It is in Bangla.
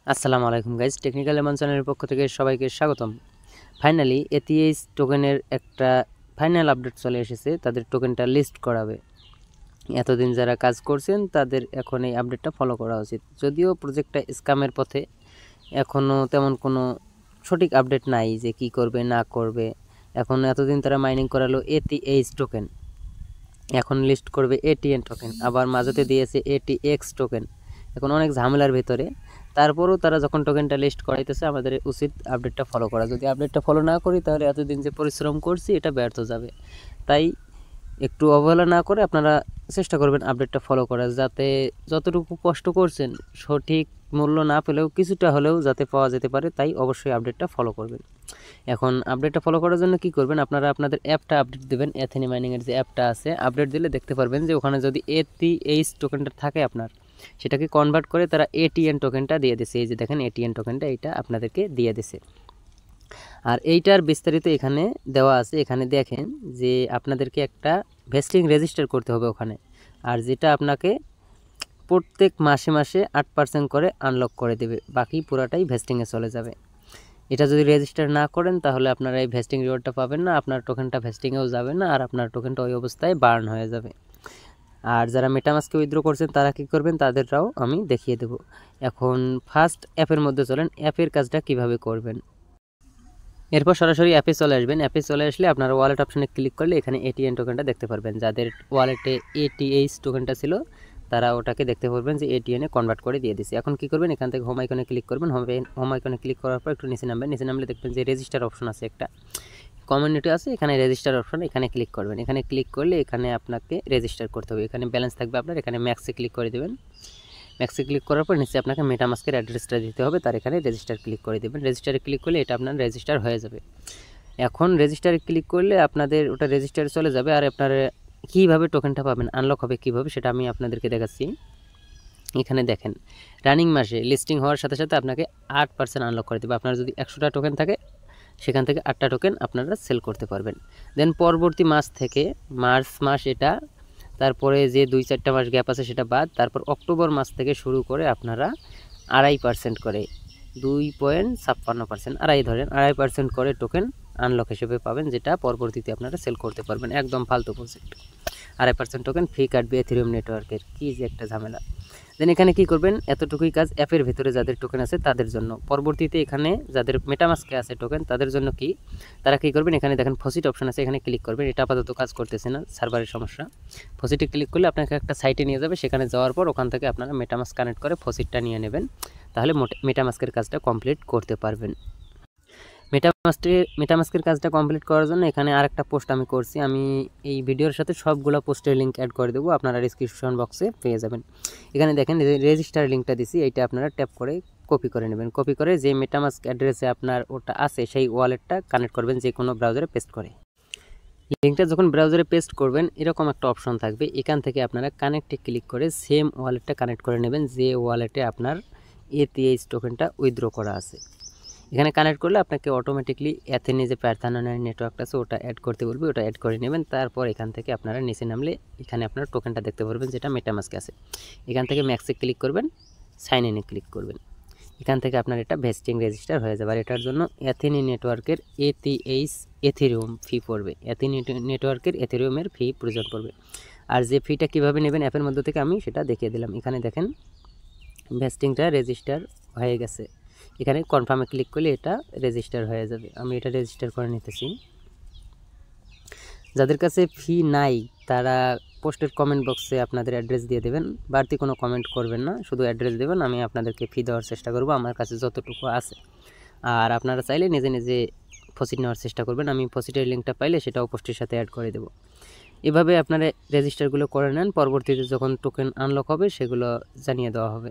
আসসালামু আলাইকুম গাইজ, টেকনিক্যাল এমন চ্যানেলের পক্ষ থেকে সবাইকে স্বাগতম। ফাইনালি এটিএইচ টোকেনের একটা ফাইনাল আপডেট চলে এসেছে। তাদের টোকেনটা লিস্ট করাবে। এতদিন যারা কাজ করছেন তাদের এখন এই আপডেটটা ফলো করা উচিত। যদিও প্রজেক্টটা স্ক্যামের পথে, এখনও তেমন কোনো সঠিক আপডেট নাই যে কি করবে না করবে। এখন এতদিন তারা মাইনিং করালো এটিএইচ টোকেন, এখন লিস্ট করবে এটিএন টোকেন, আবার মাঝতে দিয়েছে এটিএক্স টোকেন। এখন অনেক ঝামেলার ভেতরে। তারপরও তারা যখন টোকেনটা লিস্ট করাইতেছে, আমাদের উচিত আপডেটটা ফলো করা। যদি আপডেটটা ফলো না করি তাহলে এতদিন যে পরিশ্রম করছি এটা ব্যর্থ যাবে। তাই একটু অবহেলা না করে আপনারা চেষ্টা করবেন আপডেটটা ফলো করার, যাতে যতটুকু কষ্ট করছেন সঠিক মূল্য না পেলেও কিছুটা হলেও যাতে পাওয়া যেতে পারে। তাই অবশ্যই আপডেটটা ফলো করবেন। এখন আপডেটটা ফলো করার জন্য কি করবেন, আপনারা আপনাদের অ্যাপটা আপডেট দেবেন। অ্যাথেনি মাইনিংয়ের যে অ্যাপটা আছে, আপডেট দিলে দেখতে পারবেন যে ওখানে যদি এটিএইচ টোকেনটা থাকে আপনার, সেটাকে কনভার্ট করে তারা এটিএন টোকেনটা দিয়ে দিছে। এই যে দেখেন এটিএন টোকেনটা, এইটা আপনাদেরকে দিয়ে দিছে। আর এইটার বিস্তারিত এখানে দেওয়া আছে। এখানে দেখেন যে আপনাদেরকে একটা ভেস্টিং রেজিস্টার করতে হবে ওখানে, আর যেটা আপনাকে প্রত্যেক মাসে মাসে 8% করে আনলক করে দেবে, বাকি পুরাটাই ভেস্টিংয়ে চলে যাবে। এটা যদি রেজিস্টার না করেন তাহলে আপনারা এই ভেস্টিং রিওয়ার্ডটা পাবেন না, আপনার টোকেনটা ভেস্টিংয়েও যাবে না, আর আপনার টোকেনটা ওই অবস্থায় বার্ন হয়ে যাবে। আর যারা মেটামাস্কে উইথড্র করছেন তারা কী করবেন তাদেরটাও আমি দেখিয়ে দেব। এখন ফার্স্ট অ্যাপের মধ্যে চলেন, অ্যাপের কাজটা কিভাবে করবেন। এরপর সরাসরি অ্যাপে চলে আসবেন। অ্যাপে চলে আসলে আপনারা ওয়ালেট অপশানে ক্লিক করলে এখানে এটিএন টোকেনটা দেখতে পারবেন। যাদের ওয়ালেটে এটিএইচ টোকেনটা ছিল তারা ওটাকে দেখতে পারবেন যে এটিএনে কনভার্ট করে দিয়ে দিচ্ছে। এখন কী করবেন, এখান থেকে হোম আইকনে ক্লিক করবেন। হোম আইকনে ক্লিক করার পর একটু নিচে নামবেন। নিচে নামলে দেখবেন যে রেজিস্টার অপশন আছে, একটা কমিউনিটি আছে, এখানে রেজিস্টার অপশন, এখানে ক্লিক করবেন। এখানে ক্লিক করলে এখানে আপনাকে রেজিস্টার করতে হবে। এখানে ব্যালেন্স থাকবে আপনার, এখানে ম্যাক্সে ক্লিক করে দেবেন। ম্যাক্সে ক্লিক করার পর নিচে আপনাকে মেটামাস্কের অ্যাড্রেসটা দিতে হবে, তার এখানে রেজিস্টার ক্লিক করে দেবেন। রেজিস্টারে ক্লিক করলে এটা আপনার রেজিস্টার হয়ে যাবে। এখন রেজিস্টারে ক্লিক করলে আপনাদের ওটা রেজিস্টারে চলে যাবে। আর আপনারা কীভাবে টোকেনটা পাবেন, আনলক হবে কীভাবে, সেটা আমি আপনাদেরকে দেখাচ্ছি। এখানে দেখেন রানিং মাসে লিস্টিং হওয়ার সাথে সাথে আপনাকে 8% আনলক করে দেবে। আপনার যদি 100টা টোকেন থাকে সেখান থেকে 8টা টোকেন আপনারা সেল করতে পারবেন। দেন পরবর্তী মাস থেকে মার্চ মাস এটা, তারপরে যে 2-4টা মাস গ্যাপ আছে সেটা বাদ, তারপর অক্টোবর মাস থেকে শুরু করে আপনারা 2.5% করে 2.56%, আড়াই ধরেন 2.5% করে টোকেন আনলক হিসেবে পাবেন, যেটা পরবর্তীতে আপনারা সেল করতে পারবেন। একদম ফালতু প্রজেক্ট। 2.5% টোকেন ফ্রি কাটবে এথেরিয়াম নেটওয়ার্কের, কী যে একটা ঝামেলা। দেন এখানে কি করবেন, এতটুকুই কাজ অ্যাপের ভিতরে যাদের টোকেন আছে তাদের জন্য। পরবর্তীতে এখানে যাদের মেটামাস্কে আছে টোকেন তাদের জন্য কি, তারা কী করবেন, এখানে দেখেন ফসিট অপশন আছে, এখানে ক্লিক করবেন। এটা আপাতত কাজ করতেছে না, সার্ভারের সমস্যা। ফসিটে ক্লিক করলে আপনাকে একটা সাইটে নিয়ে যাবে, সেখানে যাওয়ার পর ওখান থেকে আপনারা মেটামাস্ক কানেক্ট করে ফসিটটা নিয়ে নেবেন, তাহলে মেটামাস্কের কাজটা কমপ্লিট করতে পারবেন। মেটামাস্কের কাজটা কমপ্লিট করার জন্য এখানে আরেকটা পোস্ট আমি করছি। আমি এই ভিডিওর সাথে সবগুলো পোস্টের লিঙ্ক অ্যাড করে দেবো, আপনারা ডিসক্রিপশন বক্সে পেয়ে যাবেন। এখানে দেখেন রেজিস্টার লিঙ্কটা দিছি, এইটা আপনারা ট্যাপ করে কপি করে নেবেন। কপি করে যে মেটামাস্ক অ্যাড্রেসে আপনার ওটা আছে সেই ওয়ালেটটা কানেক্ট করবেন, যে কোনো ব্রাউজারে পেস্ট করে। লিঙ্কটা যখন ব্রাউজারে পেস্ট করবেন এরকম একটা অপশন থাকবে, এখান থেকে আপনারা কানেক্টে ক্লিক করে সেম ওয়ালেটটা কানেক্ট করে নেবেন যে ওয়ালেটে আপনার এটিএইচ টোকেনটা উইথড্র করা আছে। এখানে কানেক্ট করলে আপনাকে অটোমেটিকলি অ্যাথেনি যে প্যারথানোনের নেটওয়ার্কটা আছে ওটা অ্যাড করতে বলবে, ওটা অ্যাড করে নেবেন। তারপর এখান থেকে আপনারা নিচে নামলে এখানে আপনার টোকেনটা দেখতে পারবেন যেটা মেটামাস্কে আছে। এখান থেকে ম্যাক্সে ক্লিক করবেন, সাইন ইনে ক্লিক করবেন। এখান থেকে আপনার এটা ভেস্টিং রেজিস্টার হয়ে যাবে। আর এটার জন্য অ্যাথেনি নেটওয়ার্কের এটিএইচ এথেরিয়াম ফি পড়বে, অ্যাথেনি নেটওয়ার্কের এথেরিয়ামের ফি প্রয়োজন পড়বে। আর যে ফিটা কীভাবে নেবেন অ্যাপের মধ্যে থেকে আমি সেটা দেখিয়ে দিলাম। এখানে দেখেন ভেস্টিংটা রেজিস্টার হয়ে গেছে, এখানে কনফার্মে ক্লিক করলে এটা রেজিস্টার হয়ে যাবে। আমি এটা রেজিস্টার করে নিতেছি। যাদের কাছে ফি নাই তারা পোস্টের কমেন্ট বক্সে আপনাদের অ্যাড্রেস দিয়ে দেবেন, বাড়তি কোনো কমেন্ট করবেন না, শুধু অ্যাড্রেস দেবেন। আমি আপনাদেরকে ফি দেওয়ার চেষ্টা করব আমার কাছে যতটুকু আছে। আর আপনারা চাইলে নিজে নিজে ফসিট নেওয়ার চেষ্টা করবেন, আমি ফসিটের লিঙ্কটা পাইলে সেটাও পোস্টের সাথে অ্যাড করে দেবো। এভাবে আপনারা রেজিস্টারগুলো করে নেন, পরবর্তীতে যখন টোকেন আনলক হবে সেগুলো জানিয়ে দেওয়া হবে।